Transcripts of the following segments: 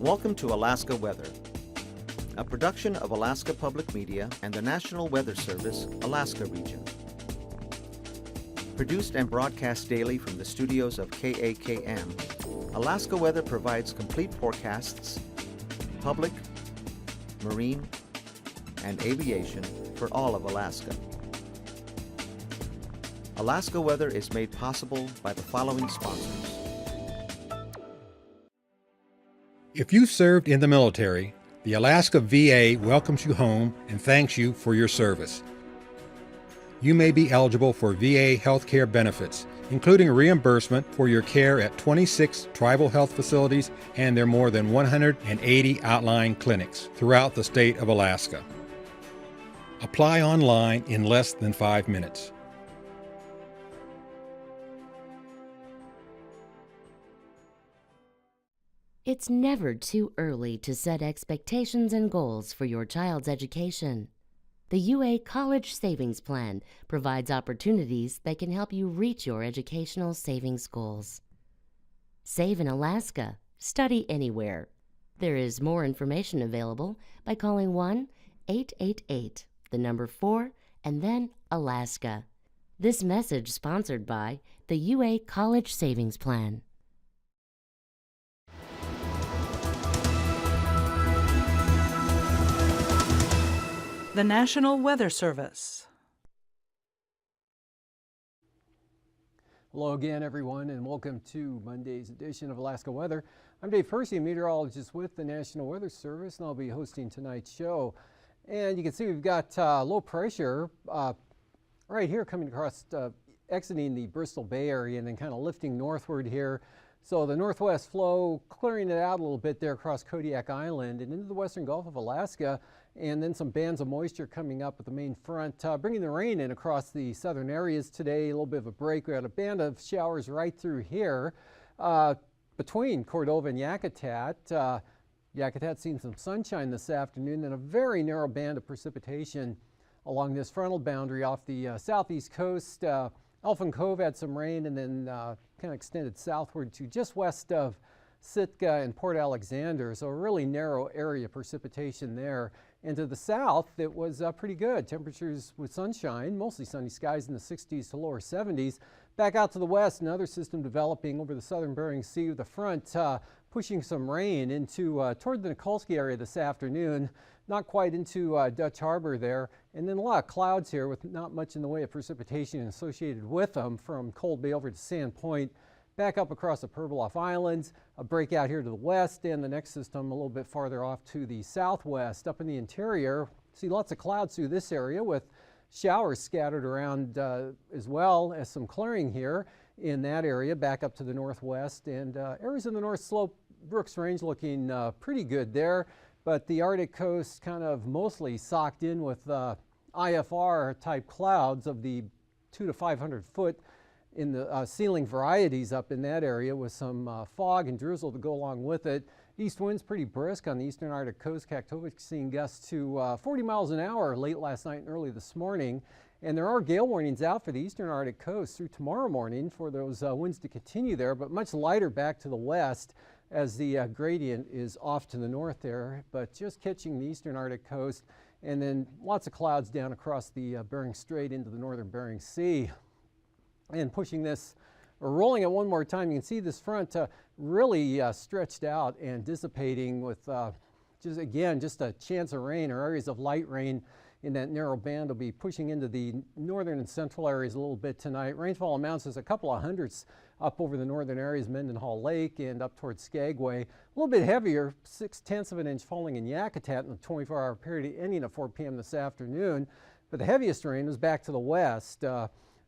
Welcome to Alaska Weather, a production of Alaska Public Media and the National Weather Service, Alaska Region. Produced and broadcast daily from the studios of KAKM, Alaska Weather provides complete forecasts, public, marine, and aviation for all of Alaska. Alaska Weather is made possible by the following sponsors. If you served in the military, the Alaska VA welcomes you home and thanks you for your service. You may be eligible for VA healthcare benefits, including reimbursement for your care at 26 tribal health facilities and their more than 180 outlying clinics throughout the state of Alaska. Apply online in less than 5 minutes. It's never too early to set expectations and goals for your child's education. The UA College Savings Plan provides opportunities that can help you reach your educational savings goals. Save in Alaska. Study anywhere. There is more information available by calling 1-888, the number 4, and then Alaska. This message sponsored by the UA College Savings Plan. The National Weather Service. Hello again, everyone, and welcome to Monday's edition of Alaska Weather. I'm Dave Percy, a meteorologist with the National Weather Service, and I'll be hosting tonight's show. And you can see we've got low pressure right here coming across, exiting the Bristol Bay area and then kind of lifting northward here. So the northwest flow clearing it out a little bit there across Kodiak Island and into the western Gulf of Alaska, and then some bands of moisture coming up with the main front, bringing the rain in across the southern areas today. A little bit of a break. We had a band of showers right through here between Cordova and Yakutat. Yakutat seen some sunshine this afternoon, and a very narrow band of precipitation along this frontal boundary off the southeast coast. Elfin Cove had some rain, and then kind of extended southward to just west of Sitka and Port Alexander, so a really narrow area of precipitation there. And to the south, it was pretty good. Temperatures with sunshine, mostly sunny skies in the 60s to lower 70s. Back out to the west, another system developing over the southern Bering Sea with the front pushing some rain into toward the Nikolsky area this afternoon, not quite into Dutch Harbor there. And then a lot of clouds here with not much in the way of precipitation associated with them from Cold Bay over to Sand Point. Back up across the Pribilof Islands, a breakout here to the west, and the next system a little bit farther off to the southwest. Up in the interior, see lots of clouds through this area with showers scattered around as well as some clearing here in that area. Back up to the northwest, and areas in the North Slope Brooks Range looking pretty good there, but the Arctic coast kind of mostly socked in with IFR type clouds of the 200 to 500 foot in the ceiling varieties up in that area, with some fog and drizzle to go along with it. East winds pretty brisk on the eastern Arctic coast. AKwx seeing gusts to 40 miles an hour late last night and early this morning. And there are gale warnings out for the eastern Arctic coast through tomorrow morning for those winds to continue there, but much lighter back to the west as the gradient is off to the north there, but just catching the eastern Arctic coast, and then lots of clouds down across the Bering Strait into the northern Bering Sea. And pushing this, or rolling it one more time, you can see this front really stretched out and dissipating with just a chance of rain or areas of light rain in that narrow band will be pushing into the northern and central areas a little bit tonight. Rainfall amounts is a couple of hundredths up over the northern areas, Mendenhall Lake and up towards Skagway. A little bit heavier, 0.6 of an inch falling in Yakutat in the 24-hour period ending at 4 p.m. this afternoon. But the heaviest rain was back to the west.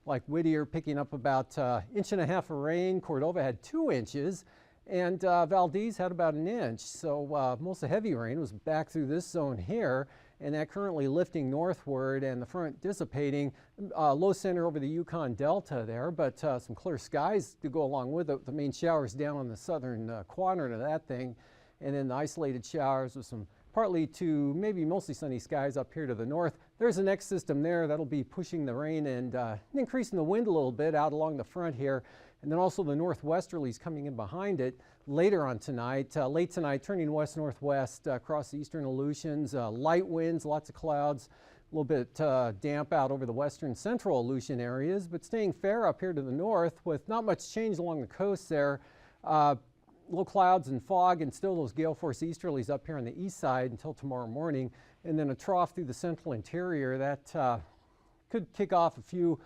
Like Whittier picking up about 1.5 inches of rain. Cordova had 2 inches, and Valdez had about 1 inch. So most of the heavy rain was back through this zone here, and that currently lifting northward and the front dissipating. Low center over the Yukon Delta there, but some clear skies to go along with it. The main showers down on the southern quadrant of that thing, and then the isolated showers with some partly to maybe mostly sunny skies up here to the north. There's the next system there that'll be pushing the rain and increasing the wind a little bit out along the front here. And then also the northwesterlies coming in behind it, later on tonight. Late tonight, turning west-northwest across the eastern Aleutians. Light winds, lots of clouds, a little bit damp out over the western central Aleutian areas, but staying fair up here to the north with not much change along the coast there. Low clouds and fog and still those gale force easterlies up here on the east side until tomorrow morning, and then a trough through the central interior that could kick off a few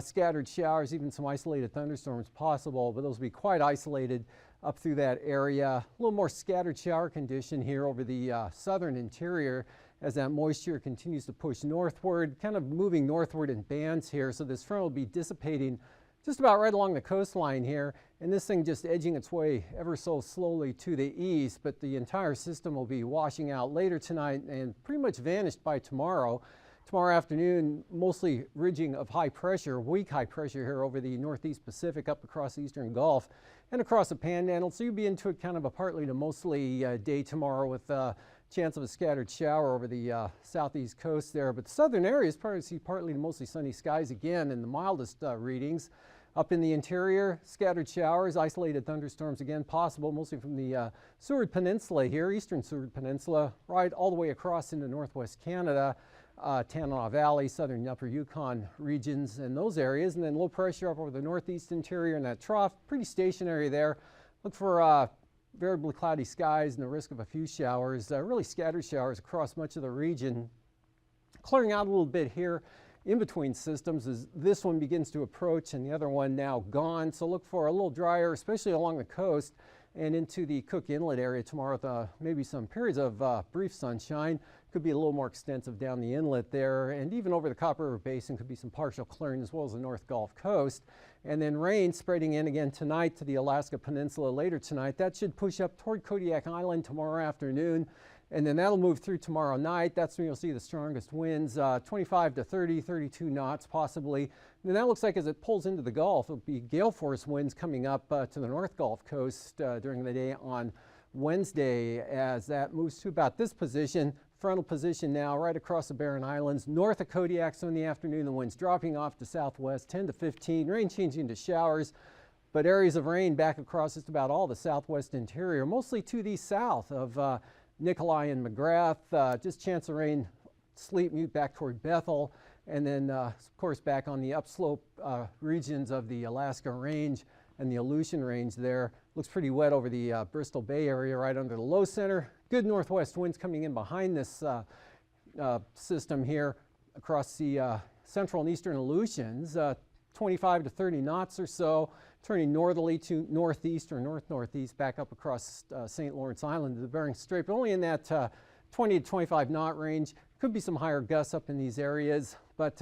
scattered showers, even some isolated thunderstorms possible, but those will be quite isolated up through that area. A little more scattered shower condition here over the southern interior as that moisture continues to push northward, kind of moving northward in bands here. So this front will be dissipating just about right along the coastline here, and this thing just edging its way ever so slowly to the east, but the entire system will be washing out later tonight and pretty much vanished by tomorrow. Tomorrow afternoon, mostly ridging of high pressure, weak high pressure here over the northeast Pacific up across the eastern Gulf and across the Panhandle. So you'll be into it kind of a partly to mostly day tomorrow with a chance of a scattered shower over the southeast coast there. But the southern areas probably see partly to mostly sunny skies again in the mildest readings. Up in the interior, scattered showers, isolated thunderstorms again possible, mostly from the Seward Peninsula here, eastern Seward Peninsula, right all the way across into northwest Canada. Tanana Valley, southern upper Yukon regions and those areas, and then low pressure up over the northeast interior and that trough, pretty stationary there. Look for variably cloudy skies and the risk of a few showers, really scattered showers across much of the region. Clearing out a little bit here in between systems as this one begins to approach and the other one now gone. So look for a little drier, especially along the coast and into the Cook Inlet area tomorrow with maybe some periods of brief sunshine. Could be a little more extensive down the inlet there, and even over the Copper River Basin could be some partial clearing as well as the North Gulf Coast. And then rain spreading in again tonight to the Alaska Peninsula later tonight. That should push up toward Kodiak Island tomorrow afternoon, and then that'll move through tomorrow night. That's when you'll see the strongest winds, 25 to 30, 32 knots possibly. And that looks like as it pulls into the Gulf, it'll be gale force winds coming up to the North Gulf Coast during the day on Wednesday as that moves to about this position. Frontal position now right across the Barren Islands, north of Kodiak. So in the afternoon, the winds dropping off to southwest, 10 to 15, rain changing to showers, but areas of rain back across just about all the southwest interior, mostly to the south of Nikolai and McGrath. Just chance of rain, sleet mute back toward Bethel, and then of course back on the upslope regions of the Alaska Range and the Aleutian Range there. Looks pretty wet over the Bristol Bay area right under the low center. Good northwest winds coming in behind this system here across the central and eastern Aleutians, 25 to 30 knots or so, turning northerly to northeast or north-northeast back up across St. Lawrence Island to the Bering Strait, but only in that 20 to 25 knot range. Could be some higher gusts up in these areas, but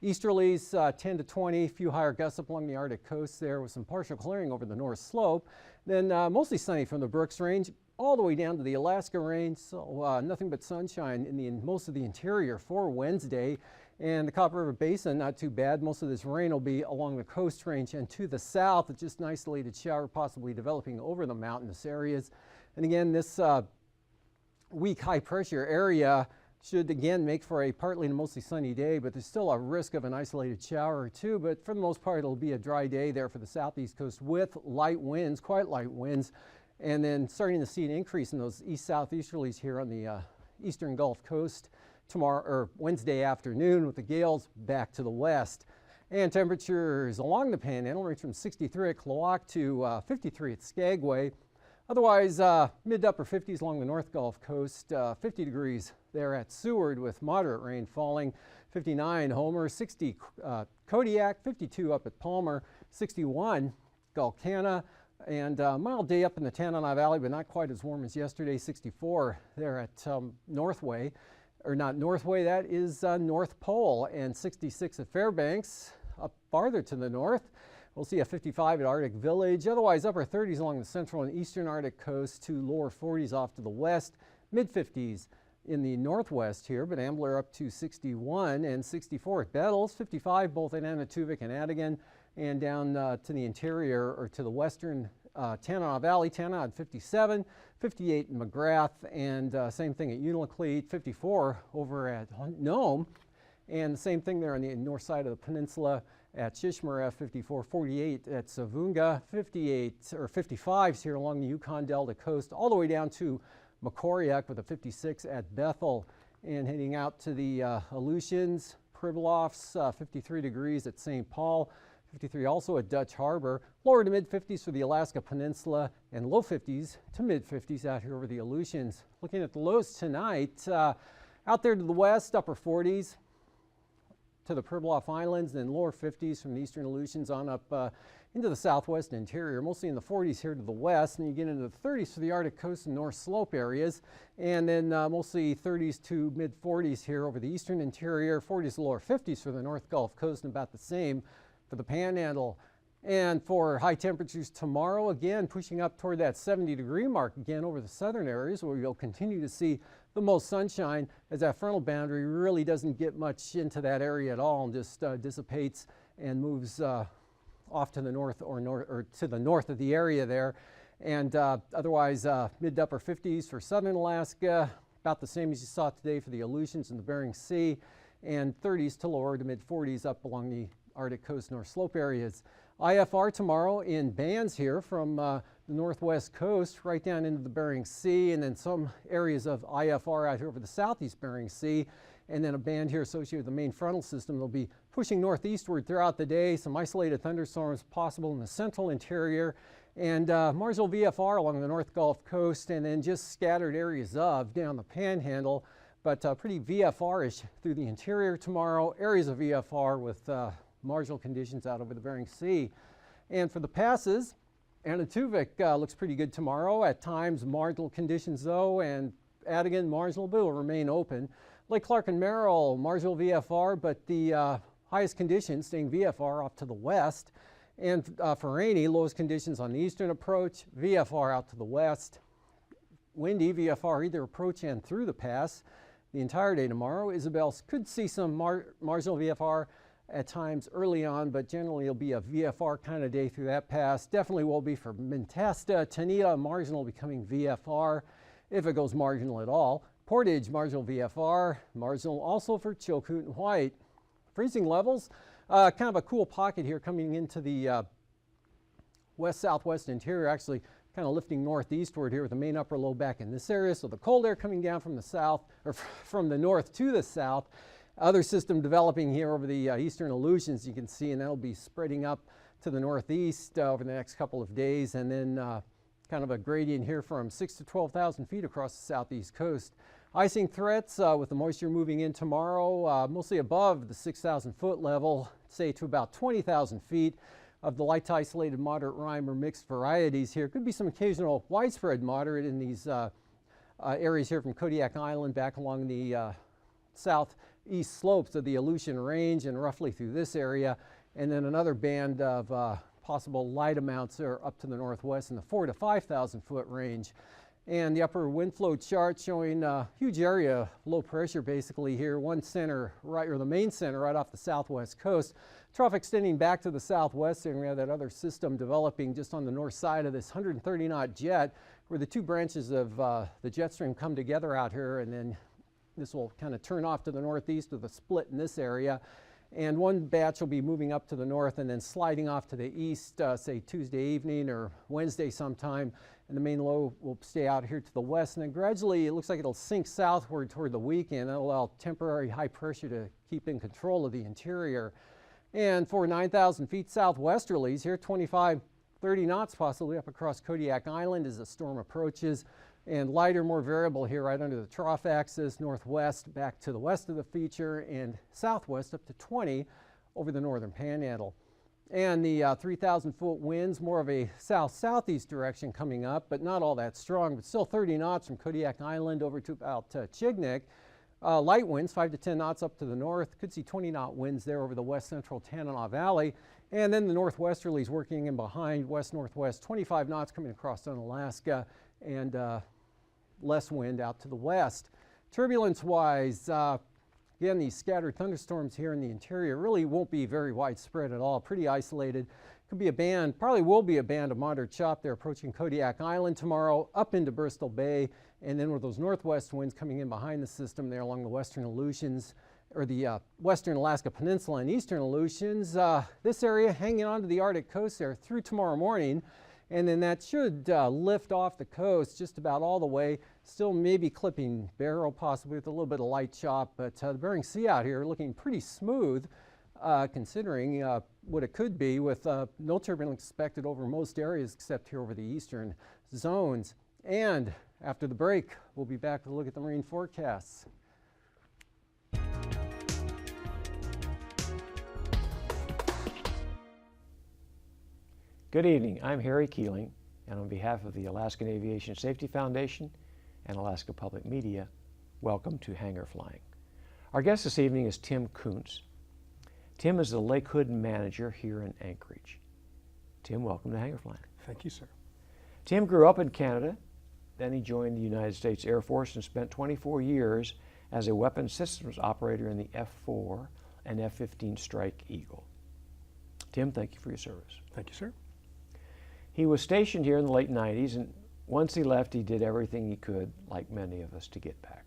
easterlies 10 to 20, a few higher gusts up along the Arctic coast there with some partial clearing over the north slope. Then mostly sunny from the Brooks Range all the way down to the Alaska Range, so nothing but sunshine in most of the interior for Wednesday. And the Copper River Basin, not too bad. Most of this rain will be along the Coast Range and to the south. It's just an isolated shower possibly developing over the mountainous areas. And again, this weak high pressure area should again make for a partly to mostly sunny day, but there's still a risk of an isolated shower or two. But for the most part, it'll be a dry day there for the southeast coast with light winds, quite light winds. And then starting to see an increase in those east-southeasterlies here on the eastern Gulf Coast tomorrow or Wednesday afternoon with the gales back to the west. And temperatures along the Panhandle range from 63 at Klawock to 53 at Skagway. Otherwise, mid to upper 50s along the North Gulf Coast, 50 degrees there at Seward with moderate rain falling, 59 Homer, 60 Kodiak, 52 up at Palmer, 61 Gulkana, and mild day up in the Tanana Valley, but not quite as warm as yesterday, 64 there at Northway, or not Northway, that is North Pole, and 66 at Fairbanks, up farther to the north. We'll see a 55 at Arctic Village, otherwise upper 30s along the central and eastern Arctic coast to lower 40s off to the west, mid 50s in the northwest here, but Ambler up to 61 and 64 at Bettles, 55 both at Anatuvik and Adigan, and down to the interior or to the western Tanana Valley, Tanana at 57, 58 in McGrath, and same thing at Unalakleet, 54 over at Nome, and the same thing there on the north side of the peninsula at Shishmaref, 54, 48 at Savunga, 58 or 55s here along the Yukon Delta coast, all the way down to Makoriak with a 56 at Bethel. And heading out to the Aleutians, Pribilofs, 53 degrees at St. Paul, 53 also at Dutch Harbor, lower to mid 50s for the Alaska Peninsula, and low 50s to mid 50s out here over the Aleutians. Looking at the lows tonight, out there to the west, upper 40s to the Pribilof Islands, and lower 50s from the eastern Aleutians on up into the southwest interior, mostly in the 40s here to the west, and you get into the 30s for the Arctic coast and North Slope areas, and then mostly 30s to mid 40s here over the eastern interior, 40s to lower 50s for the North Gulf Coast, and about the same for the Panhandle. And for high temperatures tomorrow, again pushing up toward that 70-degree mark again over the southern areas, where you'll continue to see the most sunshine, as that frontal boundary really doesn't get much into that area at all and just dissipates and moves off to the north or to the north of the area there. And otherwise mid to upper 50s for southern Alaska, about the same as you saw today for the Aleutians and the Bering Sea, and 30s to lower to mid 40s up along the Arctic coast North Slope areas. IFR tomorrow in bands here from the northwest coast right down into the Bering Sea, and then some areas of IFR out here over the southeast Bering Sea, and then a band here associated with the main frontal system. They'll be pushing northeastward throughout the day. Some isolated thunderstorms possible in the central interior, and marginal VFR along the North Gulf Coast, and then just scattered areas of down the Panhandle, but pretty VFR-ish through the interior tomorrow. Areas of VFR with marginal conditions out over the Bering Sea. And for the passes, Anaktuvik looks pretty good tomorrow. At times marginal conditions though, and Adigan marginal, but will remain open. Lake Clark and Merrill, marginal VFR, but the highest conditions staying VFR off to the west. And for Rainy, lowest conditions on the eastern approach, VFR out to the west. Windy, VFR either approach and through the pass the entire day tomorrow. Isabel could see some marginal VFR at times early on, but generally it'll be a VFR kind of day through that pass. Definitely will be for Mentesta. Tanita, marginal becoming VFR if it goes marginal at all. Portage, marginal VFR. Marginal also for Chilkoot and White. Freezing levels, kind of a cool pocket here coming into the west-southwest interior, actually kind of lifting northeastward here with the main upper low back in this area. So the cold air coming down from the south, or from the north to the south. Other system developing here over the eastern Aleutians, you can see, and that'll be spreading up to the northeast over the next couple of days, and then kind of a gradient here from 6,000 to 12,000 feet across the southeast coast. Icing threats with the moisture moving in tomorrow, mostly above the 6,000 foot level, say to about 20,000 feet of the light to isolated moderate rime or mixed varieties here. Could be some occasional widespread moderate in these areas here from Kodiak Island back along the southeast slopes of the Aleutian Range and roughly through this area, and then another band of possible light amounts are up to the northwest in the 4,000 to 5,000 foot range. And the upper wind flow chart showing a huge area of low pressure basically here, one center right, or the main center right off the southwest coast. Trough extending back to the southwest, and we have that other system developing just on the north side of this 130 knot jet, where the two branches of the jet stream come together out here, and then this will kind of turn off to the northeast with a split in this area. And one batch will be moving up to the north and then sliding off to the east, say Tuesday evening or Wednesday sometime. And the main low will stay out here to the west. And then gradually it looks like it'll sink southward toward the weekend. That'll allow temporary high pressure to keep in control of the interior. And for 9,000 feet southwesterlies here, 25, 30 knots possibly up across Kodiak Island as the storm approaches. And lighter, more variable here right under the trough axis, northwest back to the west of the feature, and southwest up to 20 over the northern Panhandle. And the 3,000 foot winds, more of a south-southeast direction coming up, but not all that strong, but still 30 knots from Kodiak Island over to about Chignik. Light winds, 5 to 10 knots up to the north. Could see 20 knot winds there over the west central Tanana Valley. And then the northwesterlies working in behind, west-northwest, 25 knots coming across Unalaska, and less wind out to the west. Turbulence-wise, again, these scattered thunderstorms here in the interior really won't be very widespread at all, pretty isolated. Could be a band, probably will be a band of moderate chop there approaching Kodiak Island tomorrow, up into Bristol Bay, and then with those northwest winds coming in behind the system there along the western Aleutians, or the western Alaska Peninsula and eastern Aleutians. This area hanging on to the Arctic coast there through tomorrow morning, and then that should lift off the coast just about all the way, still maybe clipping Barrow possibly with a little bit of light chop, but the Bering Sea out here looking pretty smooth considering what it could be, with no turbulence expected over most areas except here over the eastern zones. And after the break, we'll be back to look at the marine forecasts. Good evening, I'm Harry Keeling, and on behalf of the Alaskan Aviation Safety Foundation and Alaska Public Media, welcome to Hangar Flying. Our guest this evening is Tim Kuntz. Tim is the Lake Hood manager here in Anchorage. Tim, welcome to Hangar Flying. Thank you, sir. Tim grew up in Canada, then he joined the United States Air Force and spent 24 years as a weapons systems operator in the F-4 and F-15 Strike Eagle. Tim, thank you for your service. Thank you, sir. He was stationed here in the late 90s, and once he left, he did everything he could, like many of us, to get back.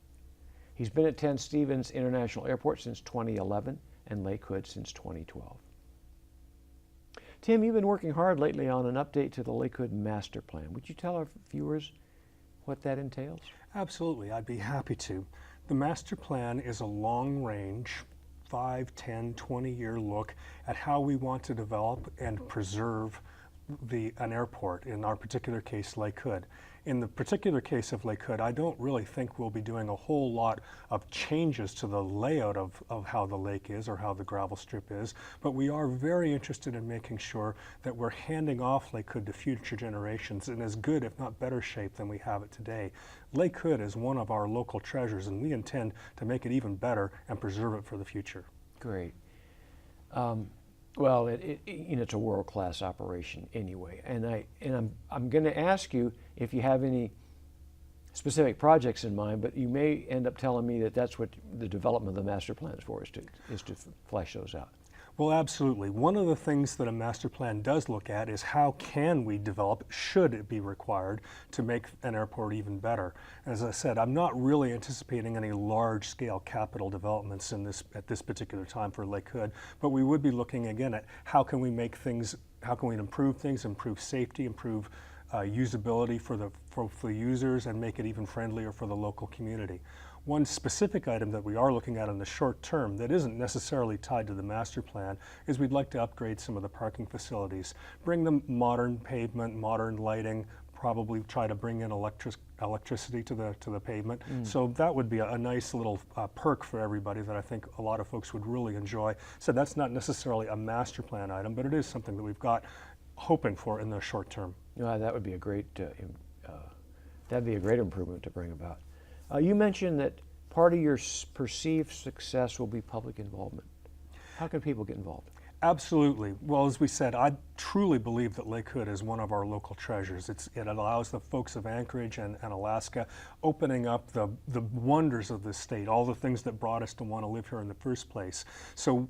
He's been at 10 Stevens International Airport since 2011 and Lake Hood since 2012. Tim, you've been working hard lately on an update to the Lake Hood Master Plan. Would you tell our viewers what that entails? Absolutely, I'd be happy to. The Master Plan is a long-range, 5, 10, 20-year look at how we want to develop and preserve an airport, in our particular case, Lake Hood. In the particular case of Lake Hood, I don't really think we'll be doing a whole lot of changes to the layout of how the lake is or how the gravel strip is, but we are very interested in making sure that we're handing off Lake Hood to future generations in as good, if not better shape than we have it today. Lake Hood is one of our local treasures, and we intend to make it even better and preserve it for the future. Great. Well, it's a world-class operation anyway, and I'm going to ask you if you have any specific projects in mind, but you may end up telling me that that's what the development of the master plan is for, is to flesh those out. Well, absolutely. One of the things that a master plan does look at is how can we develop, should it be required, to make an airport even better. As I said, I'm not really anticipating any large-scale capital developments at this particular time for Lake Hood, but we would be looking again at how can we make things, how can we improve things, improve safety, improve usability for the users, and make it even friendlier for the local community. One specific item that we are looking at in the short term that isn't necessarily tied to the master plan is we'd like to upgrade some of the parking facilities, bring them modern pavement, modern lighting, probably try to bring in electricity to the pavement. So that would be a nice little perk for everybody that I think a lot of folks would really enjoy. So that's not necessarily a master plan item, but it is something that we've got hoping for in the short term. That would be a great that'd be a great improvement to bring about. You mentioned that part of your perceived success will be public involvement. How can people get involved? Absolutely. Well, as we said, I truly believe that Lake Hood is one of our local treasures. It allows the folks of Anchorage and Alaska, opening up the wonders of this state, all the things that brought us to want to live here in the first place. So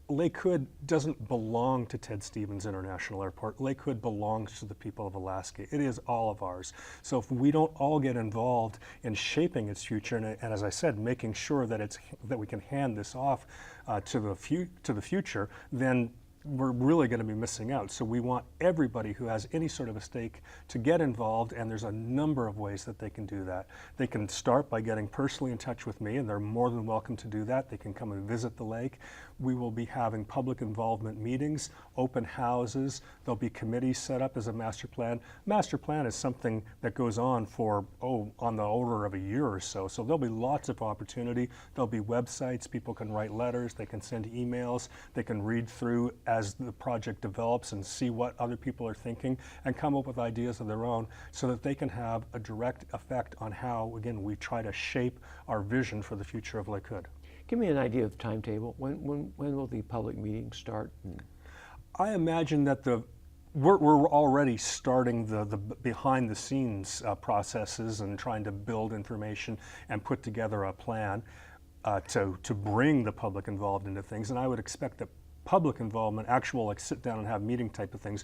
Lake Hood doesn't belong to Ted Stevens International Airport. Lake Hood belongs to the people of Alaska. It is all of ours. So if we don't all get involved in shaping its future, and as I said, making sure that we can hand this off to the future, then we're really going to be missing out. So we want everybody who has any sort of a stake to get involved, and there's a number of ways that they can do that. They can start by getting personally in touch with me, and they're more than welcome to do that. They can come and visit the lake. We will be having public involvement meetings, open houses. There'll be committees set up as a master plan. Master plan is something that goes on for, on the order of a year or so. So there'll be lots of opportunity. There'll be websites. People can write letters. They can send emails. They can read through as the project develops and see what other people are thinking and come up with ideas of their own so that they can have a direct effect on how, again, we try to shape our vision for the future of Lake Hood. Give me an idea of the timetable. When will the public meetings start? I imagine that we're already starting the behind the scenes processes and trying to build information and put together a plan to bring the public involved into things. And I would expect that public involvement, actual like sit down and have meeting type of things,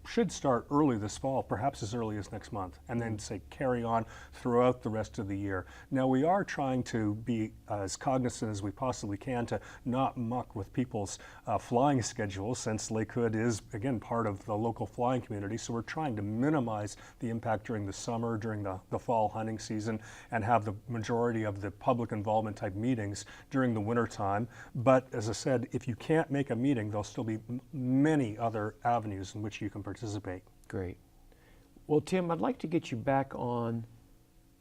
should start early this fall, perhaps as early as next month, and then say carry on throughout the rest of the year. Now we are trying to be as cognizant as we possibly can to not muck with people's flying schedules, since Lake Hood is again part of the local flying community, so we're trying to minimize the impact during the summer, during the fall hunting season, and have the majority of the public involvement type meetings during the winter time. But as I said, if you can't make a meeting, there'll still be many other avenues in which you can participate. Great. Well, Tim, I'd like to get you back on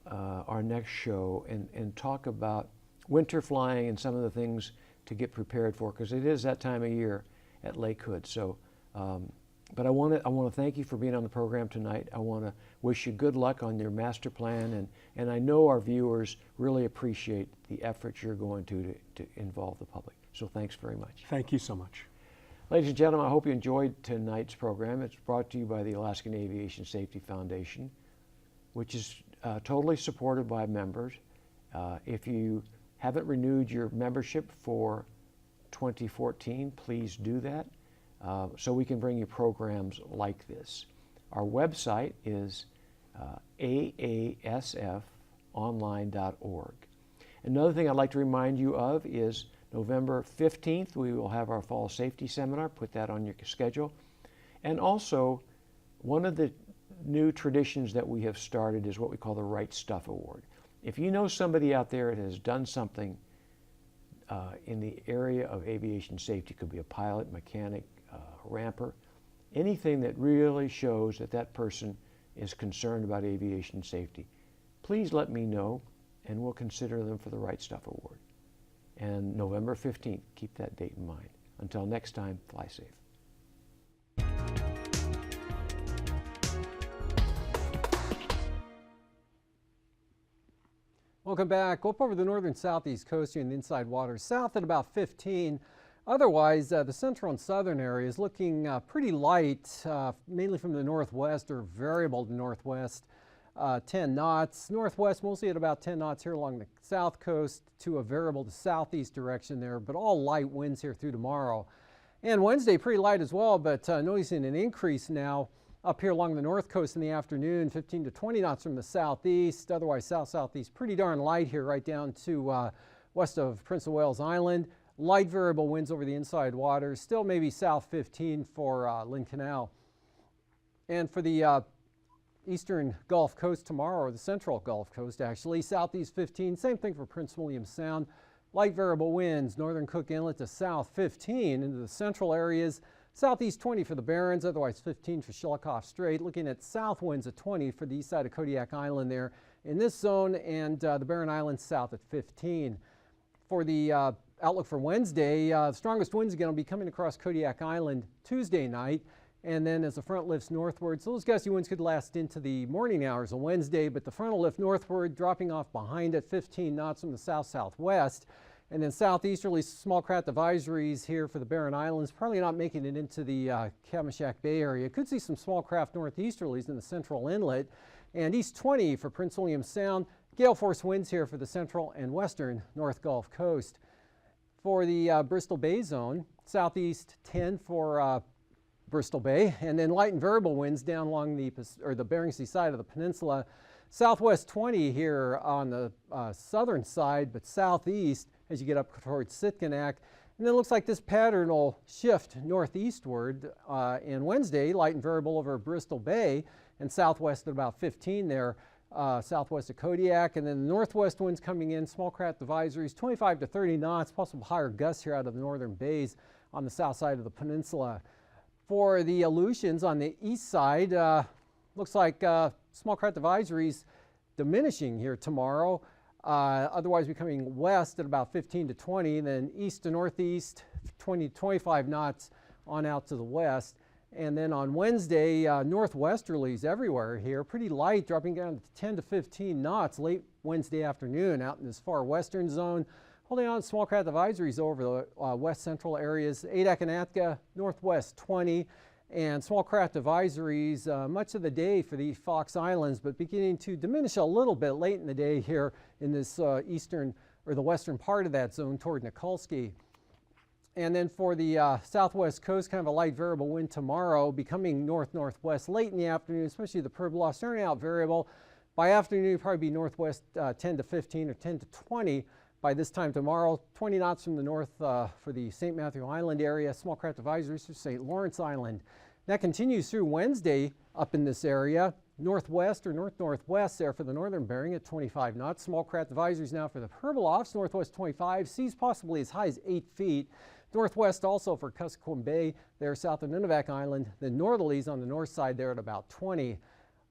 our next show and talk about winter flying and some of the things to get prepared for, because it is that time of year at Lake Hood. So, but I want to thank you for being on the program tonight. I want to wish you good luck on your master plan, and I know our viewers really appreciate the efforts you're going to involve the public. So thanks very much. Thank you so much. Ladies and gentlemen, I hope you enjoyed tonight's program. It's brought to you by the Alaskan Aviation Safety Foundation, which is totally supported by members. If you haven't renewed your membership for 2014, please do that so we can bring you programs like this. Our website is AASFonline.org. Another thing I'd like to remind you of is November 15th, we will have our fall safety seminar. Put that on your schedule. And also, one of the new traditions that we have started is what we call the Right Stuff Award. If you know somebody out there that has done something in the area of aviation safety, could be a pilot, mechanic, ramper, anything that really shows that that person is concerned about aviation safety, please let me know and we'll consider them for the Right Stuff Award. And November 15th, keep that date in mind. Until next time, fly safe. Welcome back. Up over the northern southeast coast here in the inside waters, south at about 15. Otherwise, the central and southern areas looking pretty light, mainly from the northwest or variable to northwest. 10 knots. Northwest mostly at about 10 knots here along the south coast to a variable to southeast direction there, but all light winds here through tomorrow. And Wednesday pretty light as well, but noticing an increase now up here along the north coast in the afternoon, 15 to 20 knots from the southeast. Otherwise south-southeast pretty darn light here right down to west of Prince of Wales Island. Light variable winds over the inside waters. Still maybe south 15 for Lynn Canal. And for the eastern Gulf Coast tomorrow, or the central Gulf Coast actually, southeast 15, same thing for Prince William Sound. Light variable winds, northern Cook Inlet to south 15 into the central areas, southeast 20 for the Barrens, otherwise 15 for Shelikof Strait. Looking at south winds at 20 for the east side of Kodiak Island there in this zone, and the Barren Islands south at 15. For the outlook for Wednesday, the strongest winds again will be coming across Kodiak Island Tuesday night. And then as the front lifts northward, so those gusty winds could last into the morning hours on Wednesday, but the front will lift northward, dropping off behind at 15 knots from the south-southwest. And then southeasterly small craft advisories here for the Barren Islands, probably not making it into the Kamishak Bay area. Could see some small craft northeasterlies in the central inlet. And east 20 for Prince William Sound. Gale force winds here for the central and western North Gulf Coast. For the Bristol Bay zone, southeast 10 for Bristol Bay, and then light and variable winds down along the Bering Sea side of the peninsula. Southwest 20 here on the southern side, but southeast as you get up towards Sitkinak. And then it looks like this pattern will shift northeastward. And Wednesday, light and variable over Bristol Bay, and southwest at about 15 there, southwest of Kodiak. And then the northwest winds coming in, small craft advisories, 25 to 30 knots, possible higher gusts here out of the northern bays on the south side of the peninsula. For the Aleutians on the east side, looks like small craft advisories diminishing here tomorrow, otherwise becoming west at about 15 to 20, then east to northeast, 20 to 25 knots on out to the west. And then on Wednesday, northwesterlies everywhere here, pretty light, dropping down to 10 to 15 knots late Wednesday afternoon out in this far western zone. Holding on to small craft advisories over the west central areas, Adak and Atka, northwest 20, and small craft advisories much of the day for the Fox Islands, but beginning to diminish a little bit late in the day here in this eastern or the western part of that zone toward Nikolsky. And then for the southwest coast, kind of a light variable wind tomorrow, becoming north-northwest late in the afternoon, especially the Pergola, starting out variable. By afternoon, probably be northwest 10 to 15 or 10 to 20 by this time tomorrow. 20 knots from the north for the St. Matthew Island area, small craft advisories for St. Lawrence Island. That continues through Wednesday up in this area. Northwest or north-northwest there for the northern bearing at 25 knots. Small craft advisories now for the Pergola, northwest 25, seas possibly as high as 8 feet. Northwest also for Kuskokwim Bay there south of Nunivak Island. The northerlies on the north side there at about 20.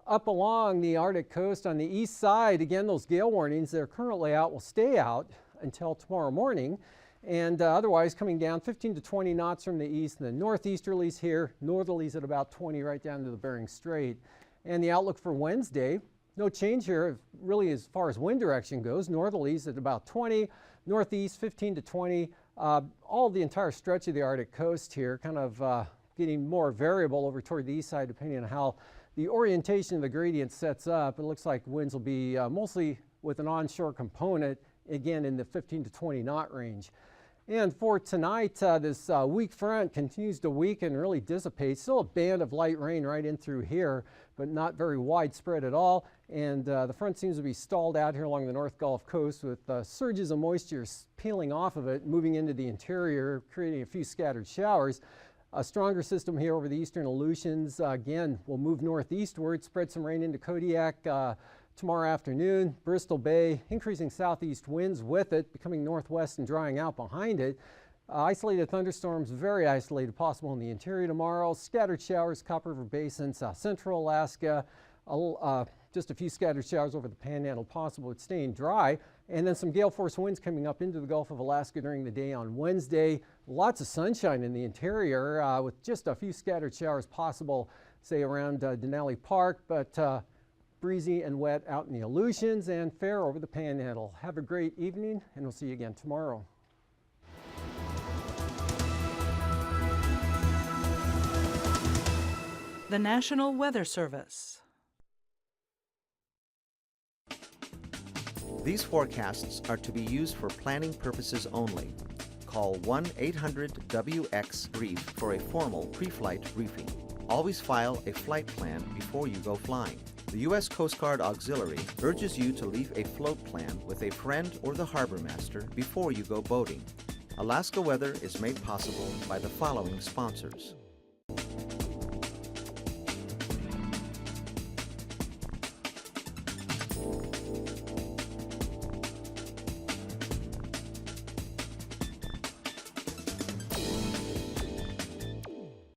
Up along the Arctic coast on the east side, again, those gale warnings that are currently out will stay out until tomorrow morning. And otherwise coming down 15 to 20 knots from the east. And the northeasterlies here, northerlies at about 20 right down to the Bering Strait. And the outlook for Wednesday, no change here really as far as wind direction goes. Northerlies at about 20, northeast 15 to 20. All the entire stretch of the Arctic coast here kind of getting more variable over toward the east side depending on how the orientation of the gradient sets up. It looks like winds will be mostly with an onshore component, again in the 15 to 20 knot range. And for tonight, this weak front continues to weaken, really dissipate. Still a band of light rain right in through here, but not very widespread at all. And the front seems to be stalled out here along the North Gulf Coast with surges of moisture peeling off of it, moving into the interior, creating a few scattered showers. A stronger system here over the eastern Aleutians, again, will move northeastward, spread some rain into Kodiak tomorrow afternoon. Bristol Bay, increasing southeast winds with it, becoming northwest and drying out behind it. Isolated thunderstorms, very isolated, possible in the interior tomorrow. Scattered showers, Copper River Basin, south central Alaska. Just a few scattered showers over the Panhandle, possible with staying dry. And then some gale force winds coming up into the Gulf of Alaska during the day on Wednesday. Lots of sunshine in the interior with just a few scattered showers possible, say around Denali Park, but breezy and wet out in the Aleutians and fair over the Panhandle. Have a great evening, and we'll see you again tomorrow. The National Weather Service. These forecasts are to be used for planning purposes only. Call 1-800-WX-BRIEF for a formal pre-flight briefing. Always file a flight plan before you go flying. The U.S. Coast Guard Auxiliary urges you to leave a float plan with a friend or the harbor master before you go boating. Alaska Weather is made possible by the following sponsors.